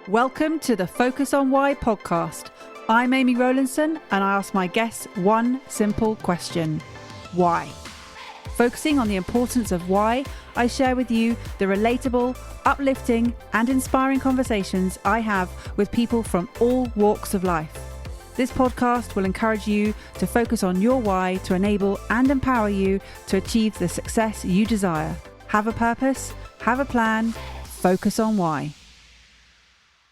Welcome to the Focus on Why podcast. I'm Amy Rowlandson and I ask my guests one simple question. Why? Focusing on the importance of why, I share with you the relatable, uplifting and inspiring conversations I have with people from all walks of life. This podcast will encourage you to focus on your why to enable and empower you to achieve the success you desire. Have a purpose, have a plan, focus on why.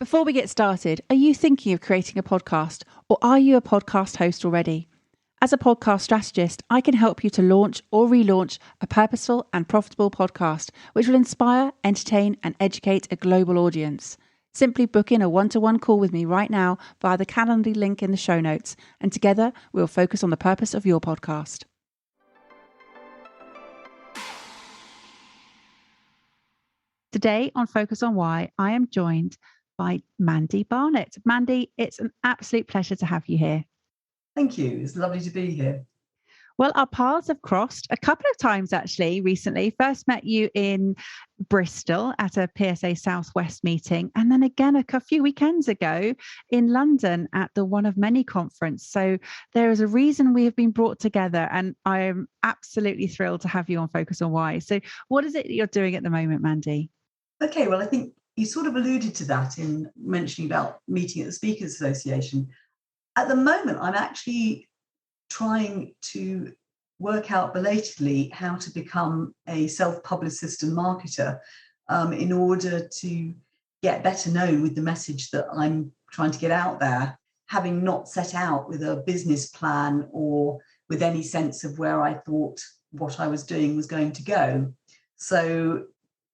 Before we get started, are you thinking of creating a podcast or are you a podcast host already? As a podcast strategist, I can help you to launch or relaunch a purposeful and profitable podcast, which will inspire, entertain, and educate a global audience. Simply book in a one-to-one call with me right now via the Calendly link in the show notes, and together we'll focus on the purpose of your podcast. Today on Focus on Why, I am joined by Mandy Barnett. Mandy, it's an absolute pleasure to have you here. Thank you. It's lovely to be here. Well, our paths have crossed a couple of times actually recently. First met you in Bristol at a PSA Southwest meeting, and then again a few weekends ago in London at the One of Many conference. So there is a reason we have been brought together, and I am absolutely thrilled to have you on Focus on Why. So what is it that you're doing at the moment, Mandy? Okay, well, I think you sort of alluded to that in mentioning about meeting at the Speakers Association. At the moment, I'm actually trying to work out belatedly how to become a self-publicist and marketer in order to get better known with the message that I'm trying to get out there, having not set out with a business plan or with any sense of where I thought what I was doing was going to go. So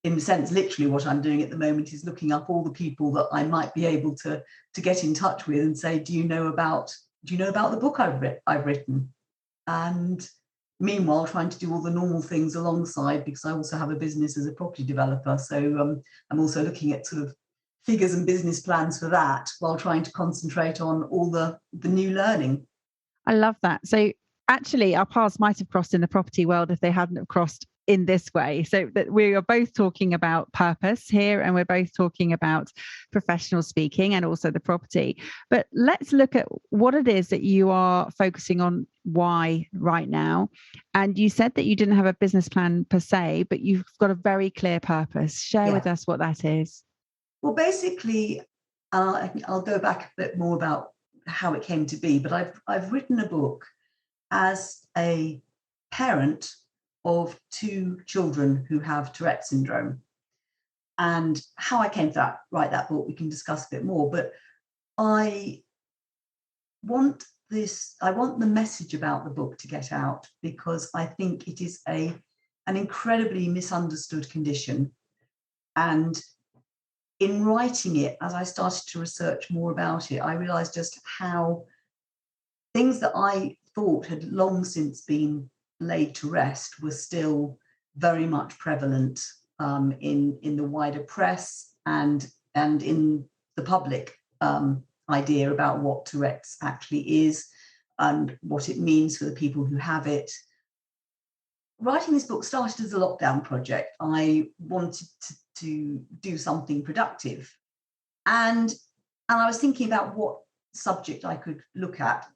in a sense, literally what I'm doing at the moment is looking up all the people that I might be able to get in touch with and say, do you know about the book I've written? And meanwhile, trying to do all the normal things alongside, because I also have a business as a property developer. So I'm also looking at sort of figures and business plans for that while trying to concentrate on all the new learning. I love that. So actually, our paths might have crossed in the property world if they hadn't have crossed in this way. So that we are both talking about purpose here, and we're both talking about professional speaking and also the property. But let's look at what it is that you are focusing on why right now. And you said that you didn't have a business plan per se, but you've got a very clear purpose. Share with us what that is. Well, basically, I'll go back a bit more about how it came to be, but I've written a book as a parent of two children who have Tourette syndrome. And how I came to write that book, we can discuss a bit more. But I want the message about the book to get out, because I think it is an incredibly misunderstood condition. And in writing it, as I started to research more about it, I realized just how things that I thought had long since been laid to rest were still very much prevalent in the wider press and in the public idea about what Tourette's actually is and what it means for the people who have it. Writing this book started as a lockdown project. I wanted to do something productive, and I was thinking about what subject I could look at,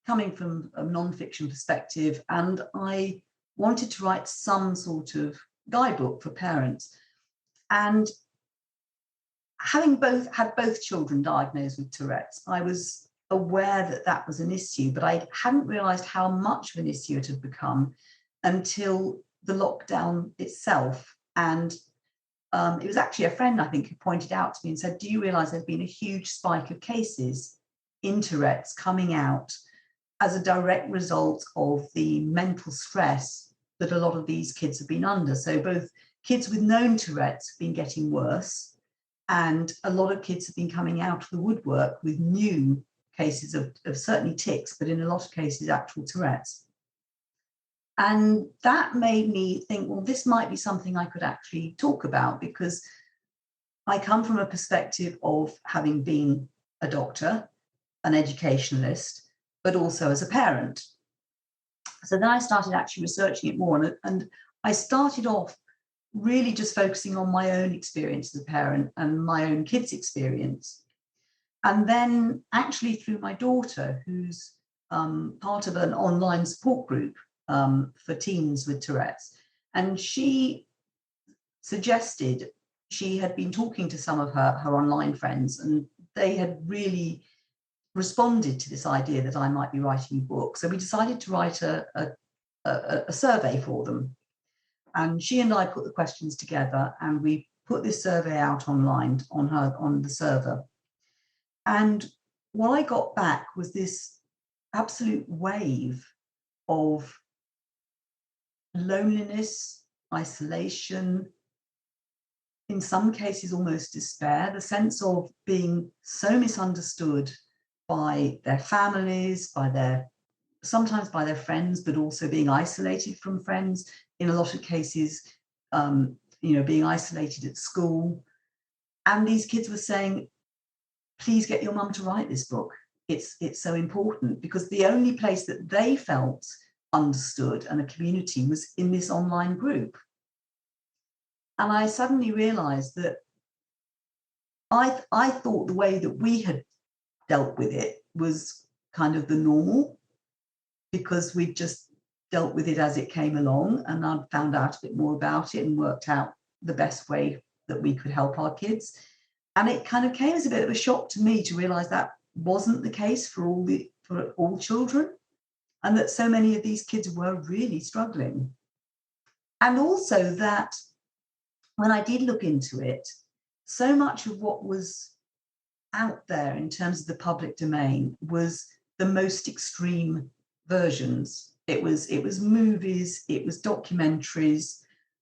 coming from a non-fiction perspective, and I wanted to write some sort of guidebook for parents. And having had both children diagnosed with Tourette's, I was aware that was an issue, but I hadn't realised how much of an issue it had become until the lockdown itself. And it was actually a friend, I think, who pointed out to me and said, do you realise there's been a huge spike of cases in Tourette's coming out as a direct result of the mental stress that a lot of these kids have been under? So both kids with known Tourette's have been getting worse, and a lot of kids have been coming out of the woodwork with new cases of certainly tics, but in a lot of cases, actual Tourette's. And that made me think, well, this might be something I could actually talk about, because I come from a perspective of having been a doctor, an educationalist, but also as a parent. So then I started actually researching it more, and I started off really just focusing on my own experience as a parent and my own kids' experience. And then actually through my daughter, who's part of an online support group for teens with Tourette's. And she suggested, she had been talking to some of her online friends, and they had really responded to this idea that I might be writing a book. So we decided to write a survey for them. And she and I put the questions together, and we put this survey out online on the server. And what I got back was this absolute wave of loneliness, isolation, in some cases almost despair, the sense of being so misunderstood by their families, sometimes by their friends, but also being isolated from friends. In a lot of cases, being isolated at school. And these kids were saying, please get your mum to write this book. It's so important, because the only place that they felt understood and a community was in this online group. And I suddenly realized that I thought the way that we had dealt with it was kind of the normal, because we'd just dealt with it as it came along, and I'd found out a bit more about it and worked out the best way that we could help our kids. And it kind of came as a bit of a shock to me to realize that wasn't the case for all children, and that so many of these kids were really struggling. And also that when I did look into it, so much of what was out there in terms of the public domain was the most extreme versions. It was movies, it was documentaries,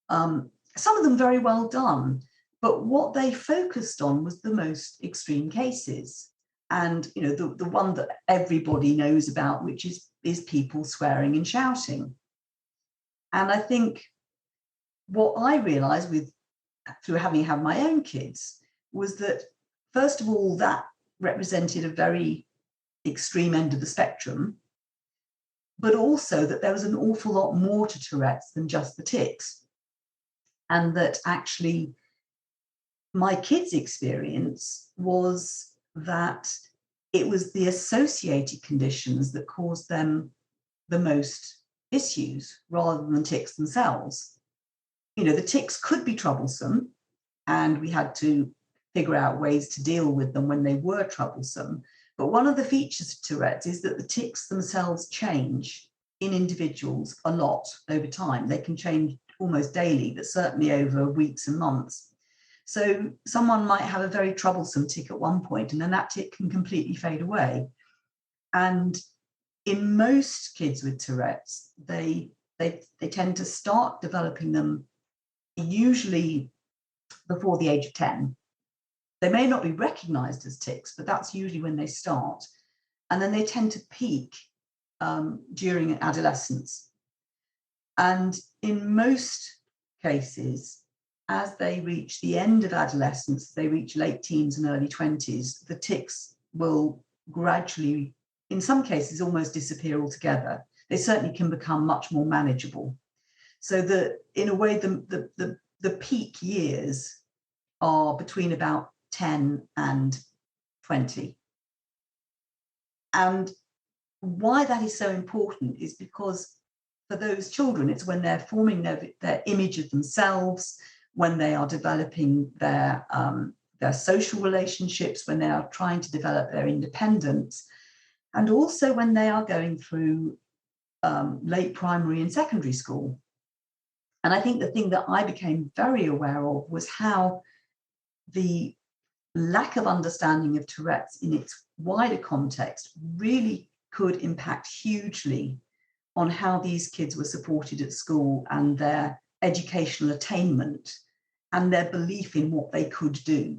some of them very well done, but what they focused on was the most extreme cases. And the one that everybody knows about, which is people swearing and shouting. And I think what I realized through having had my own kids was that, first of all, that represented a very extreme end of the spectrum, but also that there was an awful lot more to Tourette's than just the tics. And that actually my kids' experience was that it was the associated conditions that caused them the most issues rather than the tics themselves. The tics could be troublesome, and we had to figure out ways to deal with them when they were troublesome. But one of the features of Tourette's is that the tics themselves change in individuals a lot over time. They can change almost daily, but certainly over weeks and months. So someone might have a very troublesome tic at one point, and then that tic can completely fade away. And in most kids with Tourette's, they tend to start developing them usually before the age of 10. They may not be recognized as tics, but that's usually when they start. And then they tend to peak during adolescence. And in most cases, as they reach the end of adolescence, they reach late teens and early 20s, the tics will gradually, in some cases, almost disappear altogether. They certainly can become much more manageable. So that, in a way, the peak years are between about 10 and 20. And why that is so important is because for those children, it's when they're forming their image of themselves, when they are developing their social relationships, when they are trying to develop their independence, and also when they are going through late primary and secondary school. And I think the thing that I became very aware of was how the lack of understanding of Tourette's in its wider context really could impact hugely on how these kids were supported at school and their educational attainment and their belief in what they could do.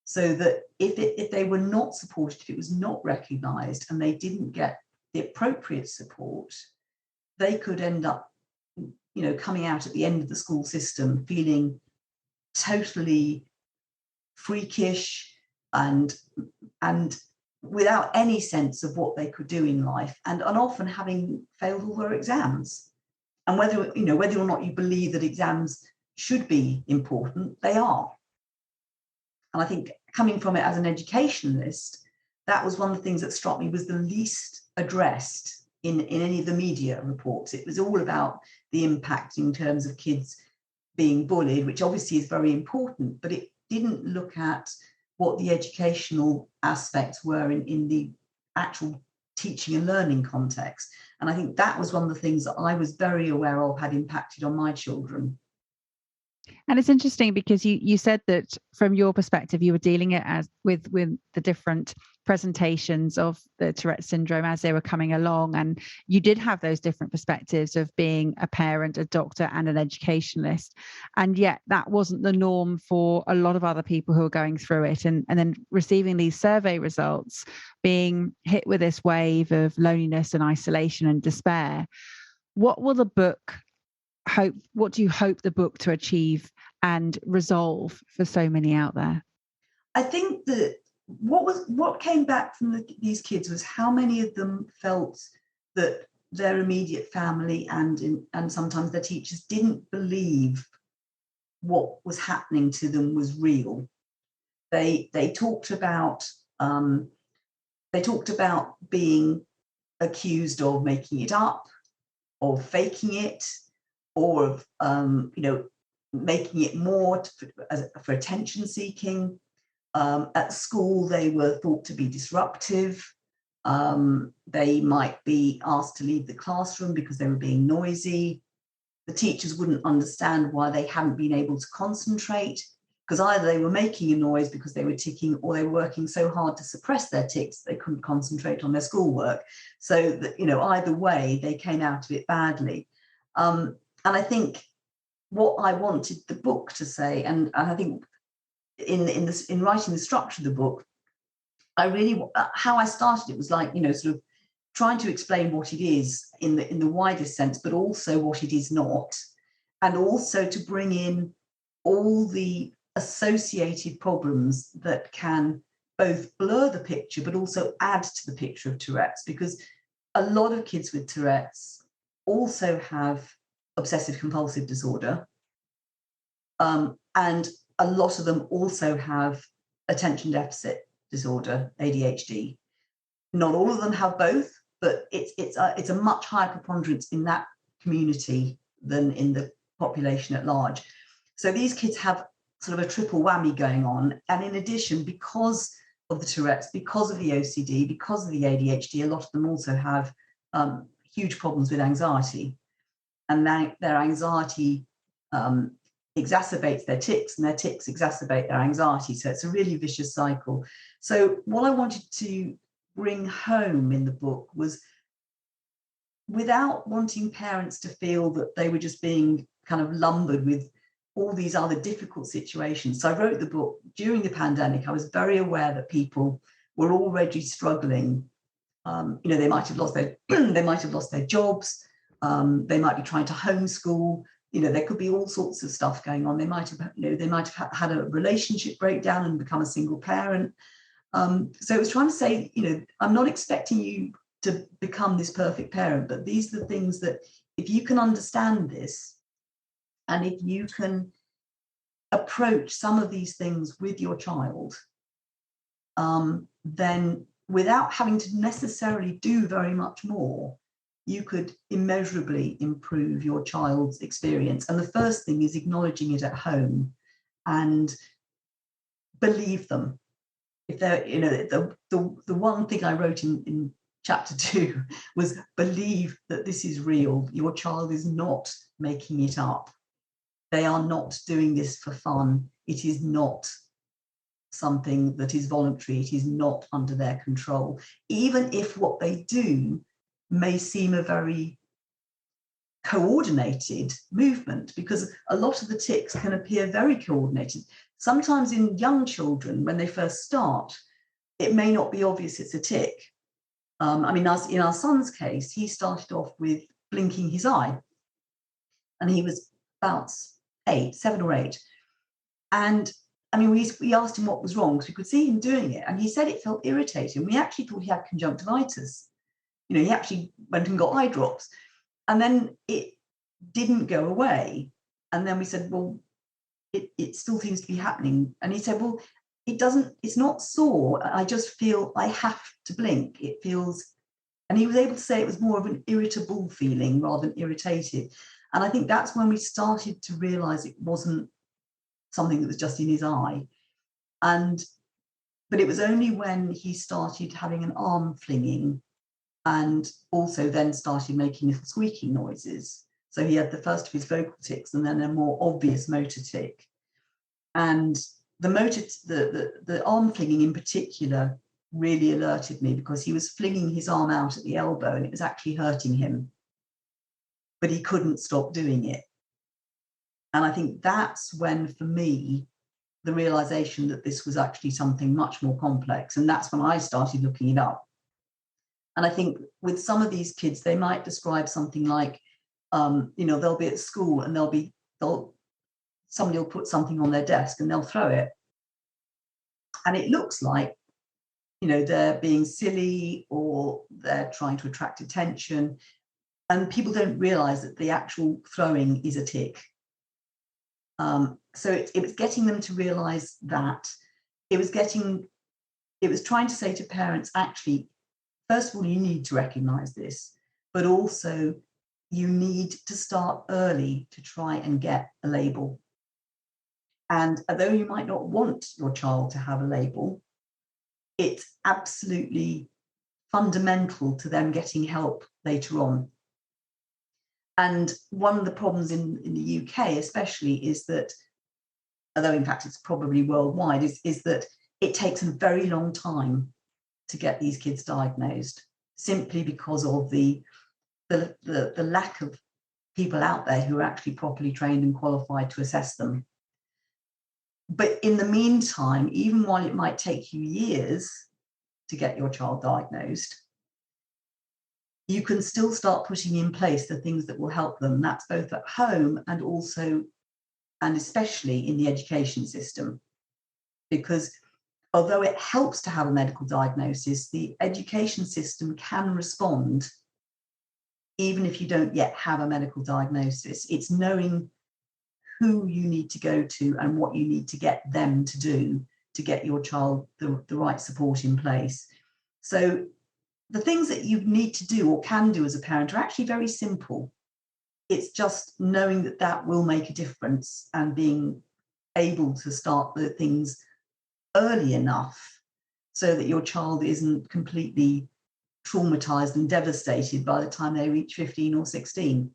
So that if they were not supported, if it was not recognised and they didn't get the appropriate support, they could end up, coming out at the end of the school system feeling totally freakish and without any sense of what they could do in life, and often having failed all their exams. And whether or not you believe that exams should be important, they are. And I think coming from it as an educationalist, that was one of the things that struck me was the least addressed in any of the media reports. It was all about the impact in terms of kids being bullied, which obviously is very important, but it didn't look at what the educational aspects were in the actual teaching and learning context. And I think that was one of the things that I was very aware of had impacted on my children. And it's interesting because you said that from your perspective, you were dealing it as with the different presentations of the Tourette syndrome as they were coming along. And you did have those different perspectives of being a parent, a doctor, and an educationalist. And yet that wasn't the norm for a lot of other people who are going through it. And then receiving these survey results, being hit with this wave of loneliness and isolation and despair. What do you hope the book to achieve and resolve for so many out there? I think that what came back from these kids was how many of them felt that their immediate family and sometimes their teachers didn't believe what was happening to them was real. They talked about being accused of making it up, of faking it, or of making it more for attention seeking. At school, they were thought to be disruptive. They might be asked to leave the classroom because they were being noisy. The teachers wouldn't understand why they hadn't been able to concentrate, because either they were making a noise because they were ticking, or they were working so hard to suppress their tics they couldn't concentrate on their schoolwork. So that, either way, they came out of it badly. And I think what I wanted the book to say, and I think in writing the structure of the book, how I started it was like, sort of trying to explain what it is in the widest sense, but also what it is not, and also to bring in all the associated problems that can both blur the picture, but also add to the picture of Tourette's, because a lot of kids with Tourette's also have obsessive compulsive disorder. And a lot of them also have attention deficit disorder, ADHD. Not all of them have both, but it's a much higher preponderance in that community than in the population at large. So these kids have sort of a triple whammy going on. And in addition, because of the Tourette's, because of the OCD, because of the ADHD, a lot of them also have huge problems with anxiety. And their anxiety exacerbates their tics, and their tics exacerbate their anxiety. So it's a really vicious cycle. So what I wanted to bring home in the book was, without wanting parents to feel that they were just being kind of lumbered with all these other difficult situations. So I wrote the book during the pandemic. I was very aware that people were already struggling. They might have lost their jobs. They might be trying to homeschool. There could be all sorts of stuff going on. They might have had a relationship breakdown and become a single parent. So it was trying to say, I'm not expecting you to become this perfect parent, but these are the things that, if you can understand this, and if you can approach some of these things with your child, then without having to necessarily do very much more, you could immeasurably improve your child's experience. And the first thing is acknowledging it at home and believe them. If they're, the one thing I wrote in chapter 2 was, believe that this is real. Your child is not making it up. They are not doing this for fun. It is not something that is voluntary. It is not under their control, even if what they do may seem a very coordinated movement, because a lot of the tics can appear very coordinated. Sometimes in young children, when they first start, it may not be obvious it's a tic. In our son's case, he started off with blinking his eye, and he was about 7 or 8. And we asked him what was wrong, because we could see him doing it, and he said it felt irritating. We actually thought he had conjunctivitis. He actually went and got eye drops, and then it didn't go away. And then we said, well, it still seems to be happening. And he said, well, it's not sore. I just feel I have to blink. It feels, and he was able to say it was more of an irritable feeling rather than irritated. And I think that's when we started to realize it wasn't something that was just in his eye. But it was only when he started having an arm flinging and also then started making little squeaking noises. So he had the first of his vocal tics and then a more obvious motor tic. And the arm flinging in particular really alerted me, because he was flinging his arm out at the elbow and it was actually hurting him, but he couldn't stop doing it. And I think that's when, for me, the realization that this was actually something much more complex. And that's when I started looking it up. And I think with some of these kids, they might describe something like, they'll be at school and somebody will put something on their desk and they'll throw it. And it looks like, they're being silly or they're trying to attract attention. And people don't realize that the actual throwing is a tic. So it was getting them to realize that. It was trying to say to parents, actually, first of all, you need to recognize this, but also you need to start early to try and get a label. And although you might not want your child to have a label, it's absolutely fundamental to them getting help later on. And one of the problems in the UK especially is that, although in fact it's probably worldwide, is that it takes a very long time to get these kids diagnosed, simply because of the lack of people out there who are actually properly trained and qualified to assess them. But in the meantime, even while it might take you years to get your child diagnosed, you can still start putting in place the things that will help them. That's both at home and also, and especially in the education system. Because although it helps to have a medical diagnosis, the education system can respond even if you don't yet have a medical diagnosis. It's knowing who you need to go to and what you need to get them to do to get your child the right support in place. So the things that you need to do or can do as a parent are actually very simple. It's just knowing that will make a difference and being able to start the things early enough so that your child isn't completely traumatized and devastated by the time they reach 15 or 16.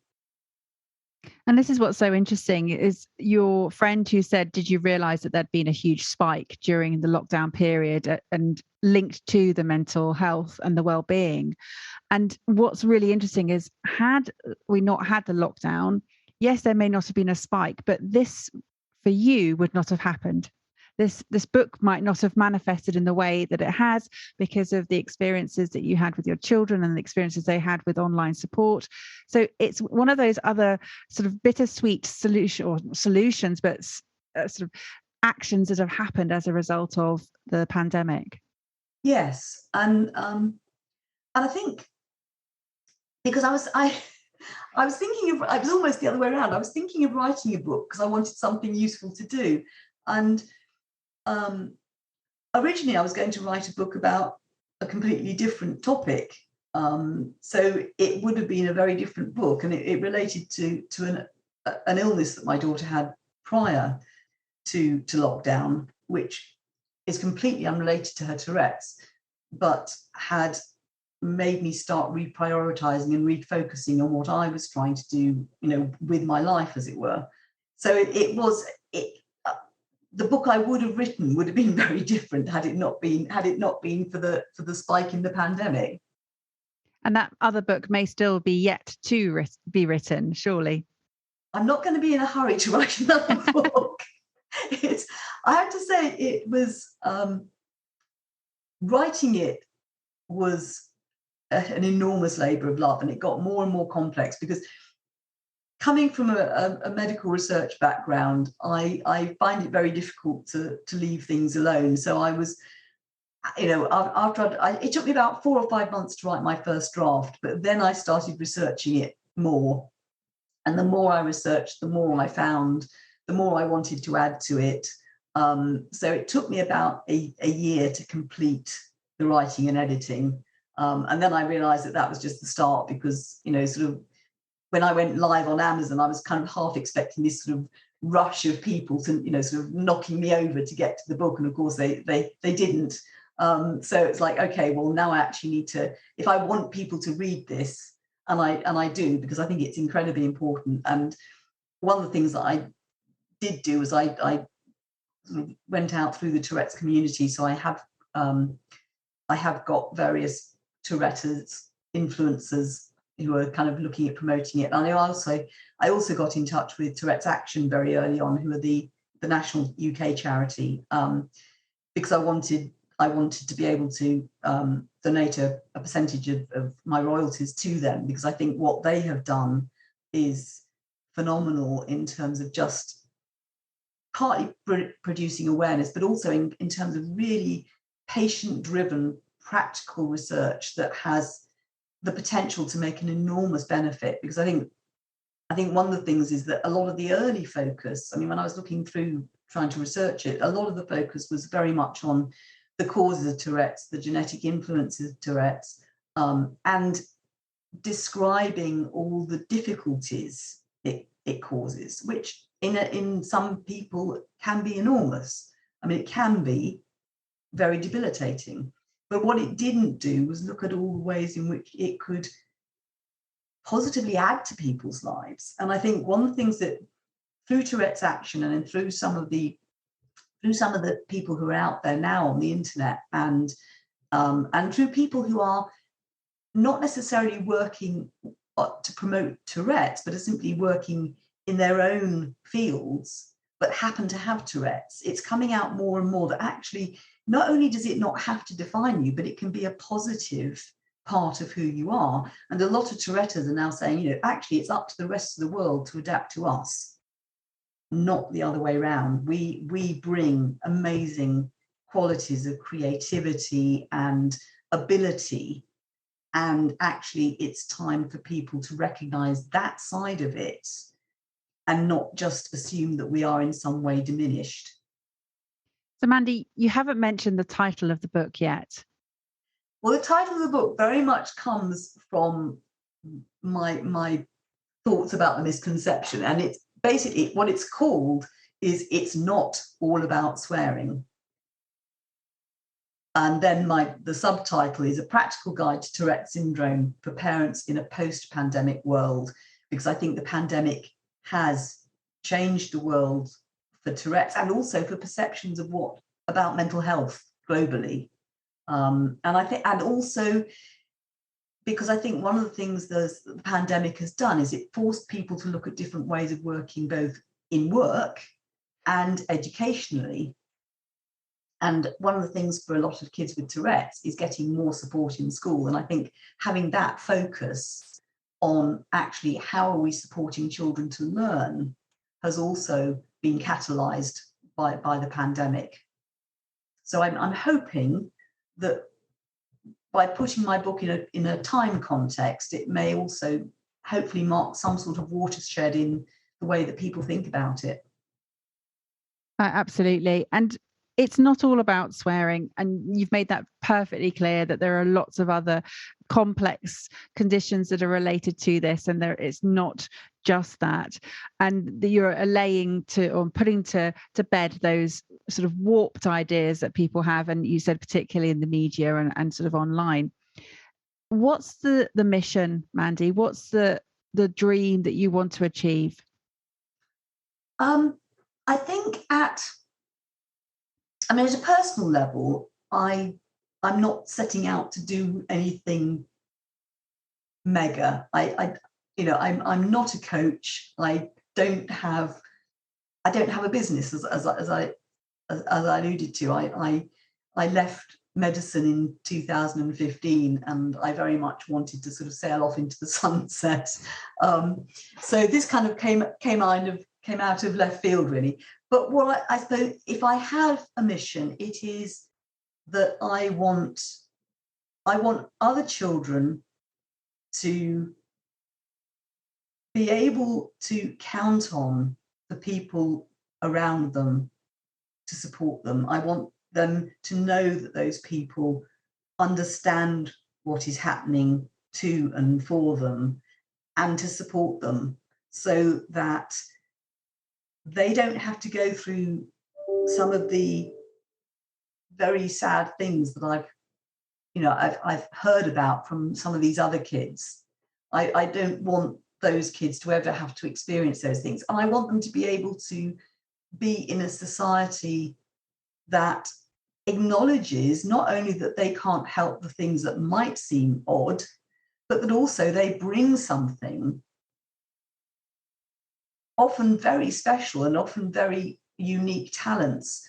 And this is what's so interesting is your friend who said, did you realize that there'd been a huge spike during the lockdown period and linked to the mental health and the well-being? And what's really interesting is, had we not had the lockdown, yes, there may not have been a spike, but this for you would not have happened. This book might not have manifested in the way that it has because of the experiences that you had with your children and the experiences they had with online support. So it's one of those other sort of bittersweet solutions, but sort of actions that have happened as a result of the pandemic. Yes, and I think because I was thinking of, I was almost the other way around. I was thinking of writing a book because I wanted something useful to do, and originally I was going to write a book about a completely different topic. So it would have been a very different book, and it related to an illness that my daughter had prior to lockdown, which is completely unrelated to her Tourette's, but had made me start reprioritizing and refocusing on what I was trying to do, with my life, as it were. So the book I would have written would have been very different had it not been for the spike in the pandemic. And that other book may still be yet to be written, surely. I'm not going to be in a hurry to write another book. I have to say, it was writing it was an enormous labor of love, and it got more and more complex because, coming from a medical research background, I find it very difficult to leave things alone. So I was, it took me about 4 or 5 months to write my first draft, but then I started researching it more. And the more I researched, the more I found the more I wanted to add to it. So it took me about a year to complete the writing and editing. And then I realized that was just the start, because, sort of when I went live on Amazon, I was kind of half expecting this sort of rush of people to, sort of knocking me over to get to the book. And of course they didn't. So it's like, okay, well, now I actually need to, if I want people to read this, and I do, because I think it's incredibly important. And one of the things that I did do was I sort of went out through the Tourette's community. So I have got various Touretters influencers who are kind of looking at promoting it. And I also got in touch with Tourette's Action very early on, who are the national UK charity, because I wanted to be able to donate a percentage of my royalties to them, because I think what they have done is phenomenal in terms of just partly producing awareness, but also in terms of really patient-driven, practical research that has the potential to make an enormous benefit. Because I think one of the things is that a lot of the early focus, I mean, when I was looking through trying to research it, a lot of the focus was very much on the causes of Tourette's, the genetic influences of Tourette's, and describing all the difficulties it causes, which in some people can be enormous. I mean, it can be very debilitating. But what it didn't do was look at all the ways in which it could positively add to people's lives. And I think one of the things that through Tourette's Action and through some of the people who are out there now on the internet, and through people who are not necessarily working to promote Tourette's, but are simply working in their own fields, but happen to have Tourette's, it's coming out more and more that actually not only does it not have to define you, but it can be a positive part of who you are. And a lot of Touretters are now saying, actually, it's up to the rest of the world to adapt to us, not the other way around. We bring amazing qualities of creativity and ability. And actually, it's time for people to recognize that side of it and not just assume that we are in some way diminished. So, Mandy, you haven't mentioned the title of the book yet. Well, the title of the book very much comes from my thoughts about the misconception. And it's basically what it's called is It's Not All About Swearing. And then the subtitle is A Practical Guide to Tourette Syndrome for Parents in a Post-Pandemic World, because I think the pandemic has changed the world for Tourette's and also for perceptions of about mental health globally. And also because I think one of the things the pandemic has done is it forced people to look at different ways of working, both in work and educationally. And one of the things for a lot of kids with Tourette's is getting more support in school. And I think having that focus on actually how are we supporting children to learn has also been catalyzed by the pandemic. So I'm hoping that by putting my book in a time context, it may also hopefully mark some sort of watershed in the way that people think about it. Absolutely. And it's not all about swearing. And you've made that perfectly clear that there are lots of other complex conditions that are related to this. And it's not just that. And you're allaying or putting to bed those sort of warped ideas that people have. And you said particularly in the media and sort of online. What's the mission, Mandy? What's the dream that you want to achieve? I think at a personal level, I'm not setting out to do anything mega. I'm not a coach. I don't have a business, as I alluded to. I left medicine in 2015, and I very much wanted to sort of sail off into the sunset. So this kind of came out of left field, really. But what I suppose, if I have a mission, it is that I want other children to be able to count on the people around them to support them. I want them to know that those people understand what is happening to and for them, and to support them so that they don't have to go through some of the very sad things that I've heard about from some of these other kids. I don't want those kids to ever have to experience those things. And I want them to be able to be in a society that acknowledges not only that they can't help the things that might seem odd, but that also they bring something often very special and often very unique talents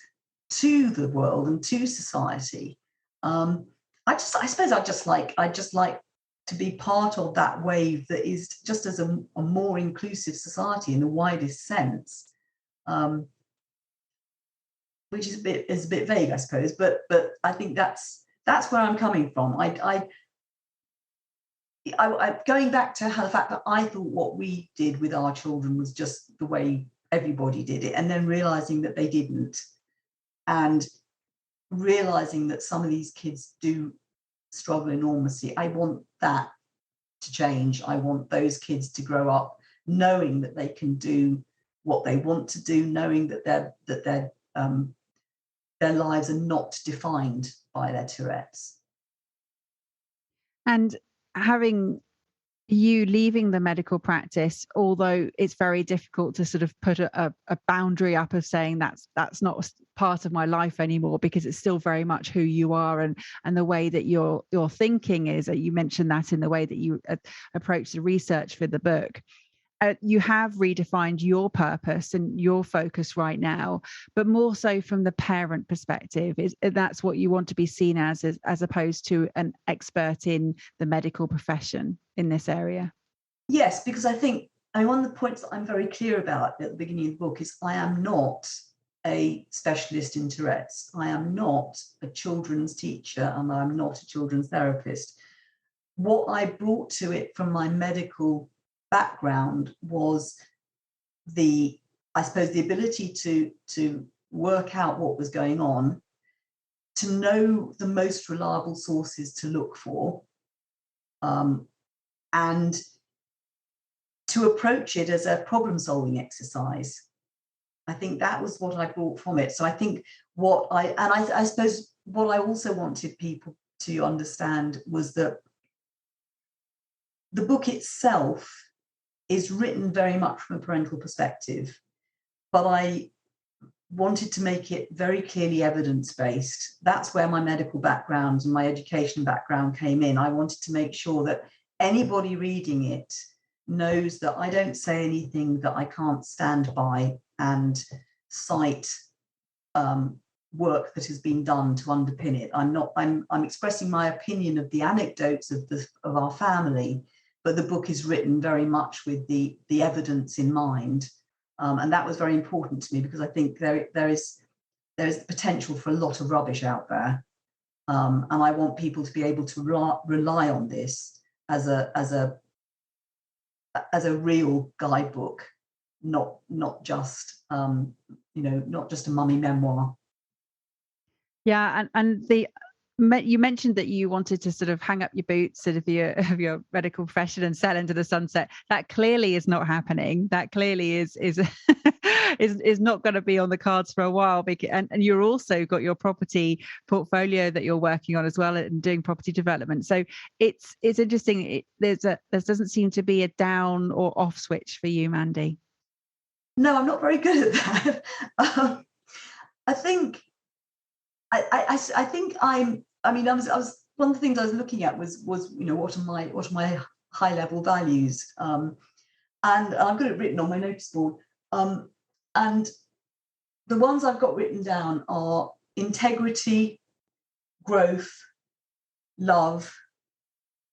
to the world and to society. I suppose I just like to be part of that wave that is just as a more inclusive society in the widest sense, which is a bit vague, I suppose. But I think that's where I'm coming from. I going back to the fact that I thought what we did with our children was just the way everybody did it, and then realizing that they didn't, and realizing that some of these kids do struggle enormously. I want that to change. I want those kids to grow up knowing that they can do what they want to do, knowing that their lives are not defined by their Tourette's. And having you leaving the medical practice, although it's very difficult to sort of put a boundary up of saying that's not part of my life anymore, because it's still very much who you are, and the way that your thinking is. You mentioned that in the way that you approach the research for the book. You have redefined your purpose and your focus right now, but more so from the parent perspective. That's what you want to be seen as opposed to an expert in the medical profession in this area? Yes, because I think one of the points that I'm very clear about at the beginning of the book is I am not a specialist in Tourette's. I am not a children's teacher, and I'm not a children's therapist. What I brought to it from my medical background was the ability to work out what was going on, to know the most reliable sources to look for, and to approach it as a problem-solving exercise. I think that was what I brought from it. So I think I suppose what I also wanted people to understand was that the book itself is written very much from a parental perspective, but I wanted to make it very clearly evidence-based. That's where my medical background and my education background came in. I wanted to make sure that anybody reading it knows that I don't say anything that I can't stand by and cite work that has been done to underpin it. I'm expressing my opinion of the anecdotes of our family, but the book is written very much with the evidence in mind, and that was very important to me, because I think there is potential for a lot of rubbish out there, and I want people to be able to rely on this as a real guidebook, not just not just a mummy memoir. Yeah, and you mentioned that you wanted to sort of hang up your boots of your medical profession and sell into the sunset. That clearly is not happening. That clearly is is not going to be on the cards for a while. And you're also got your property portfolio that you're working on as well, and doing property development. So it's interesting. There doesn't seem to be a down or off switch for you, Mandy. No, I'm not very good at that. I think I think I was one of the things I was looking at was what are my high level values, and I've got it written on my notice board, and the ones I've got written down are integrity, growth, love,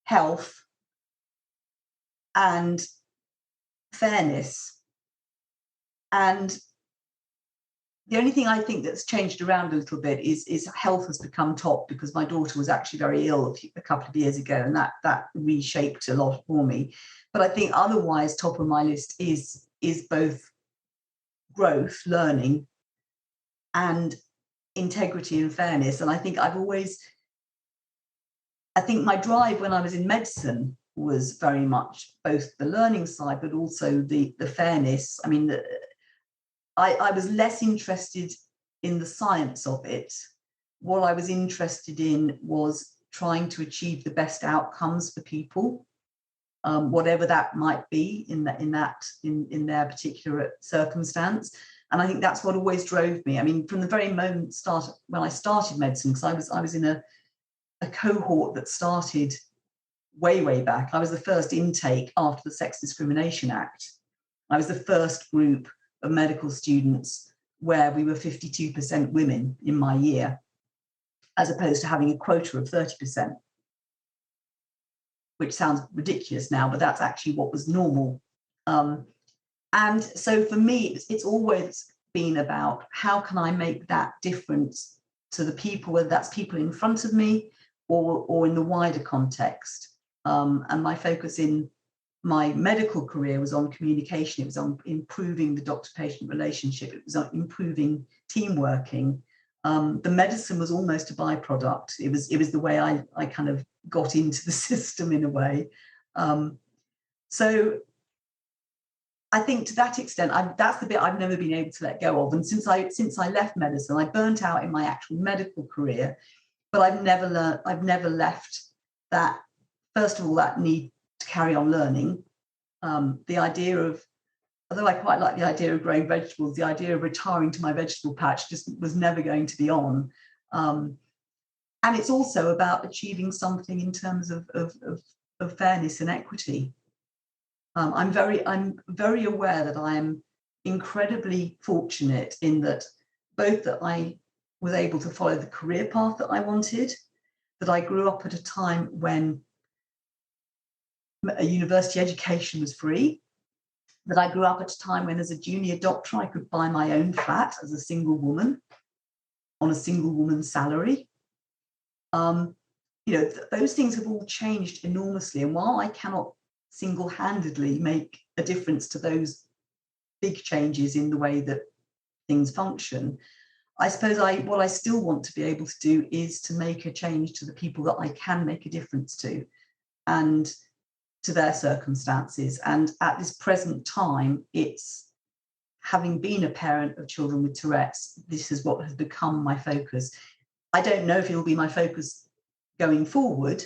health, and fairness. And the only thing I think that's changed around a little bit is health has become top, because my daughter was actually very ill a couple of years ago, and that reshaped a lot for me. But I think otherwise top of my list is both growth, learning, and integrity and fairness. And I think my drive when I was in medicine was very much both the learning side, but also the fairness. I mean, I was less interested in the science of it. What I was interested in was trying to achieve the best outcomes for people, whatever that might be in their particular circumstance. And I think that's what always drove me. I mean, from the very moment when I started medicine, because I was in a cohort that started way back. I was the first intake after the Sex Discrimination Act. I was the first group of medical students where we were 52% women in my year, as opposed to having a quota of 30%, which sounds ridiculous now, but that's actually what was normal. And so for me, it's always been about how can I make that difference to the people, whether that's people in front of me or in the wider context. And my focus in my medical career was on communication. It was on improving the doctor-patient relationship. It was on improving team working. The medicine was almost a byproduct. It was the way I kind of got into the system in a way. So I think to that extent, that's the bit I've never been able to let go of. And since I left medicine, I burnt out in my actual medical career, but I've never left that. First of all, that need to carry on learning. The idea of, although I quite like the idea of growing vegetables, the idea of retiring to my vegetable patch just was never going to be on. And it's also about achieving something in terms of fairness and equity. I'm very aware that I am incredibly fortunate in that both that I was able to follow the career path that I wanted, that I grew up at a time when a university education was free, that I grew up at a time when as a junior doctor I could buy my own flat as a single woman on a single woman's salary. Those things have all changed enormously. And while I cannot single-handedly make a difference to those big changes in the way that things function, I suppose what I still want to be able to do is to make a change to the people that I can make a difference to and to their circumstances. And at this present time, it's having been a parent of children with Tourette's, this is what has become my focus. I don't know if it'll be my focus going forward,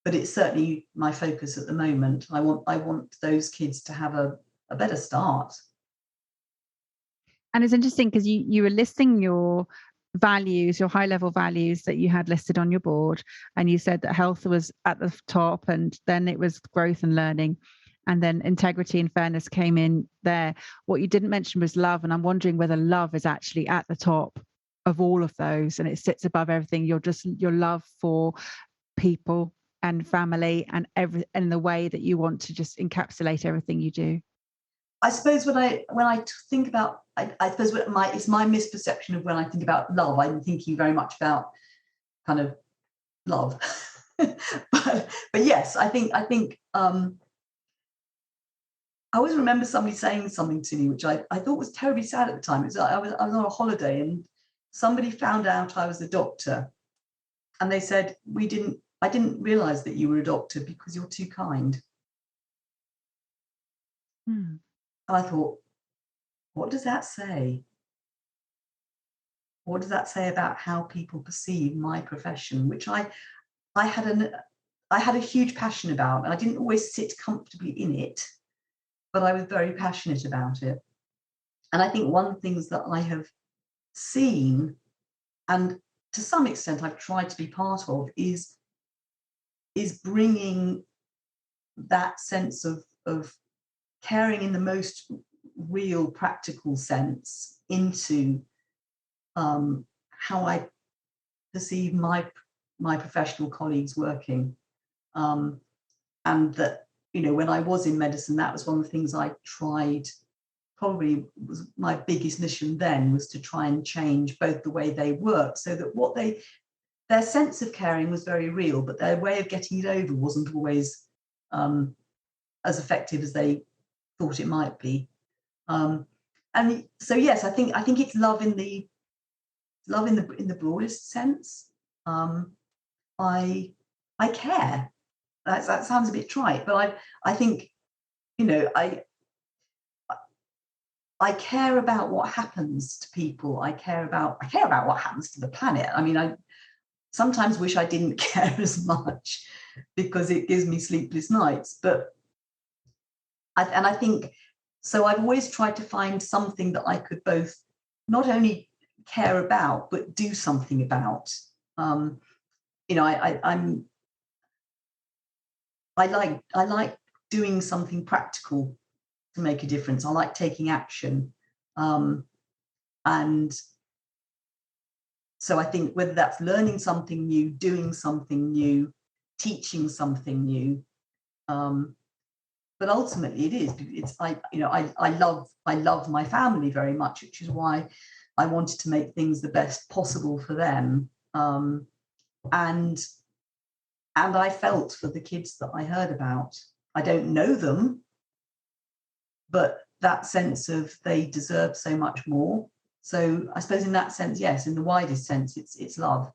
but it's certainly my focus at the moment. I want those kids to have a better start. And it's interesting because you were listing your values, your high level values that you had listed on your board. And you said that health was at the top, and then it was growth and learning. And then integrity and fairness came in there. What you didn't mention was love. And I'm wondering whether love is actually at the top of all of those and it sits above everything. Your love for people and family and the way that you want to just encapsulate everything you do. I suppose when I think about, I suppose it's my misperception of when I think about love. I'm thinking very much about kind of love, but yes, I think I always remember somebody saying something to me which I thought was terribly sad at the time. I was on a holiday and somebody found out I was a doctor, and they said I didn't realise that you were a doctor because you're too kind. And I thought, what does that say? What does that say about how people perceive my profession, which I had a huge passion about, and I didn't always sit comfortably in it, but I was very passionate about it. And I think one of the things that I have seen, and to some extent I've tried to be part of, is bringing that sense of caring in the most real, practical sense into how I perceive my professional colleagues working. And that, when I was in medicine, that was one of the things I tried, probably was my biggest mission then, was to try and change both the way they work so that their sense of caring was very real, but their way of getting it over wasn't always as effective as they thought it might be. and so yes, I think it's love in the broadest sense. I I care. That sounds a bit trite, but I think, you know, I care about what happens to people. I care about what happens to the planet. I mean, I sometimes wish I didn't care as much because it gives me sleepless nights. But I think so. I've always tried to find something that I could both not only care about but do something about. Um, you know, I like doing something practical to make a difference. I like taking action, and so I think whether that's learning something new, doing something new, teaching something new, but ultimately I love my family very much, which is why I wanted to make things the best possible for them, and I felt for the kids that I heard about. I don't know them, but that sense of they deserve so much more. So I suppose in that sense, yes, in the widest sense, it's love.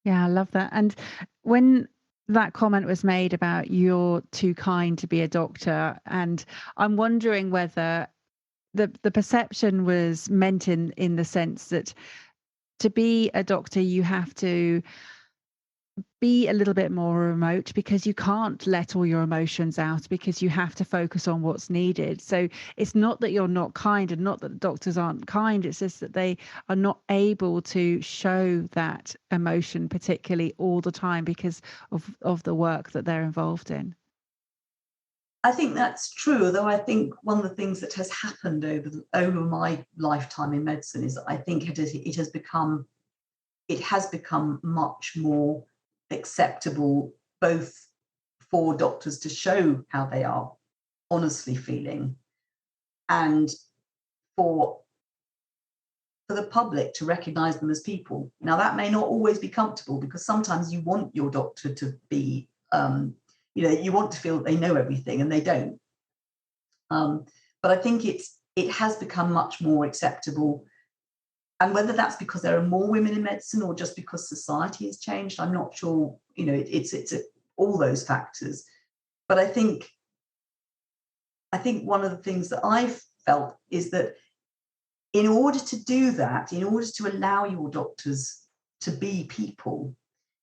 Yeah, I love that. And when that comment was made about you're too kind to be a doctor, and I'm wondering whether the perception was meant in the sense that to be a doctor you have to be a little bit more remote because you can't let all your emotions out because you have to focus on what's needed. So it's not that you're not kind and not that doctors aren't kind, it's just that they are not able to show that emotion particularly all the time because of the work that they're involved in. I think that's true, although I think one of the things that has happened over my lifetime in medicine is that I think it has become much more acceptable, both for doctors to show how they are honestly feeling, and for the public to recognize them as people. Now, that may not always be comfortable because sometimes you want your doctor to be, you want to feel that they know everything and they don't. But I think it has become much more acceptable. And whether that's because there are more women in medicine or just because society has changed, I'm not sure. It's all those factors. But I think one of the things that I've felt is that in order to do that, in order to allow your doctors to be people,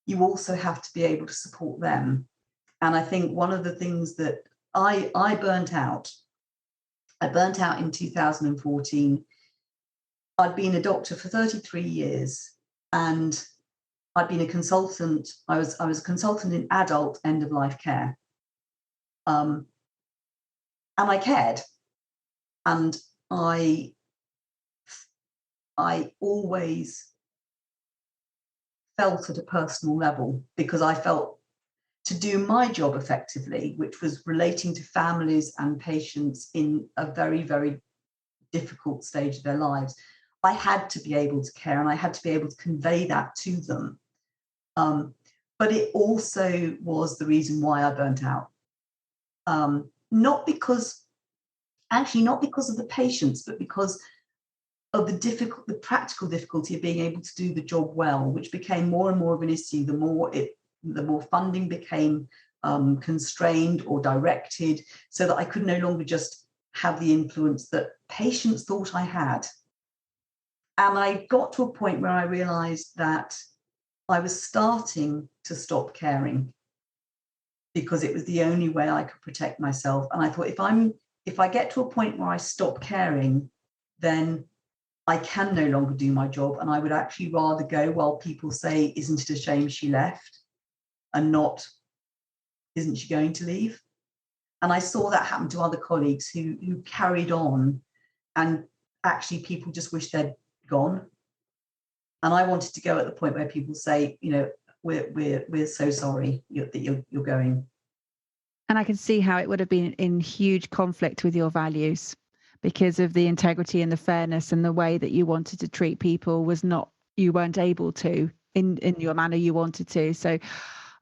you also have to be able to support them. And I think one of the things that I burnt out in 2014. I'd been a doctor for 33 years, and I'd been a consultant. I was a consultant in adult end of life care, and I cared, and I always felt at a personal level because I felt to do my job effectively, which was relating to families and patients in a very, very difficult stage of their lives, I had to be able to care and I had to be able to convey that to them. But it also was the reason why I burnt out. Not because of the patients, but because of the practical difficulty of being able to do the job well, which became more and more of an issue the more funding became constrained or directed, so that I could no longer just have the influence that patients thought I had. And I got to a point where I realized that I was starting to stop caring because it was the only way I could protect myself. And I thought, if I get to a point where I stop caring, then I can no longer do my job. And I would actually rather go while people say, isn't it a shame she left? And not, isn't she going to leave? And I saw that happen to other colleagues who carried on, and actually people just wish they'd gone. And I wanted to go at the point where people say, we're so sorry that you're going. And I can see how it would have been in huge conflict with your values because of the integrity and the fairness and the way that you wanted to treat people you weren't able to in your manner you wanted to. So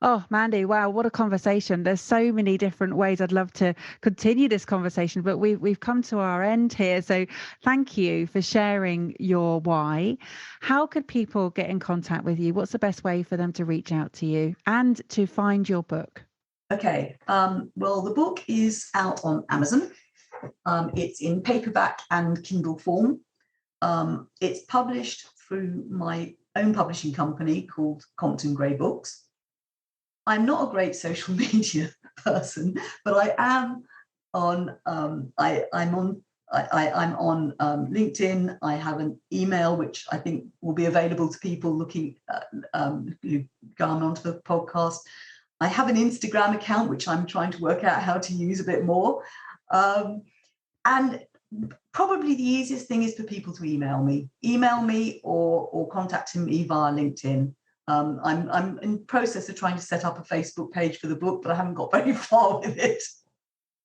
Oh, Mandy, wow, what a conversation. There's so many different ways I'd love to continue this conversation, but we've come to our end here. So thank you for sharing your why. How could people get in contact with you? What's the best way for them to reach out to you and to find your book? Okay. Well, the book is out on Amazon. It's in paperback and Kindle form. It's published through my own publishing company called Compton Gray Books. I'm not a great social media person, but I am on. I'm on LinkedIn. I have an email which I think will be available to people looking who've gone onto the podcast. I have an Instagram account which I'm trying to work out how to use a bit more, and probably the easiest thing is for people to email me or contacting me via LinkedIn. I'm in the process of trying to set up a Facebook page for the book, but I haven't got very far with it.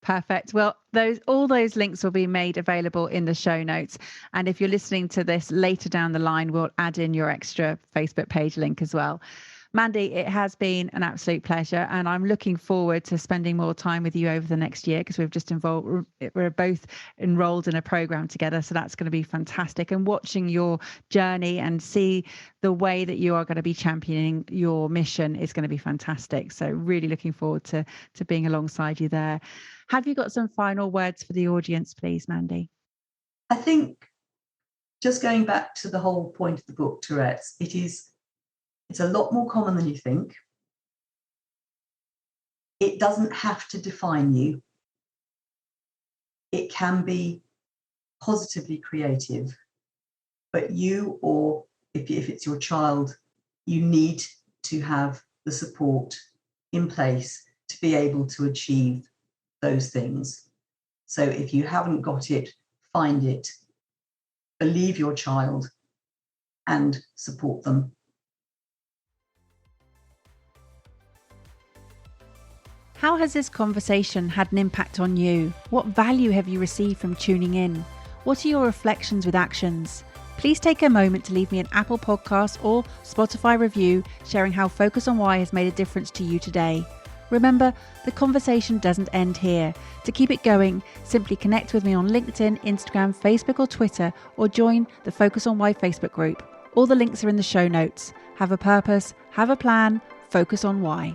Perfect. Well, all those links will be made available in the show notes. And if you're listening to this later down the line, we'll add in your extra Facebook page link as well. Mandy, it has been an absolute pleasure, and I'm looking forward to spending more time with you over the next year because we're both enrolled in a program together. So that's going to be fantastic. And watching your journey and see the way that you are going to be championing your mission is going to be fantastic. So really looking forward to being alongside you there. Have you got some final words for the audience, please, Mandy? I think just going back to the whole point of the book, Tourette's, it's a lot more common than you think. It doesn't have to define you. It can be positively creative, but you, or if it's your child, you need to have the support in place to be able to achieve those things. So if you haven't got it, find it, believe your child, and support them. How has this conversation had an impact on you? What value have you received from tuning in? What are your reflections with actions? Please take a moment to leave me an Apple Podcast or Spotify review sharing how Focus on Why has made a difference to you today. Remember, the conversation doesn't end here. To keep it going, simply connect with me on LinkedIn, Instagram, Facebook or Twitter, or join the Focus on Why Facebook group. All the links are in the show notes. Have a purpose, have a plan, focus on why.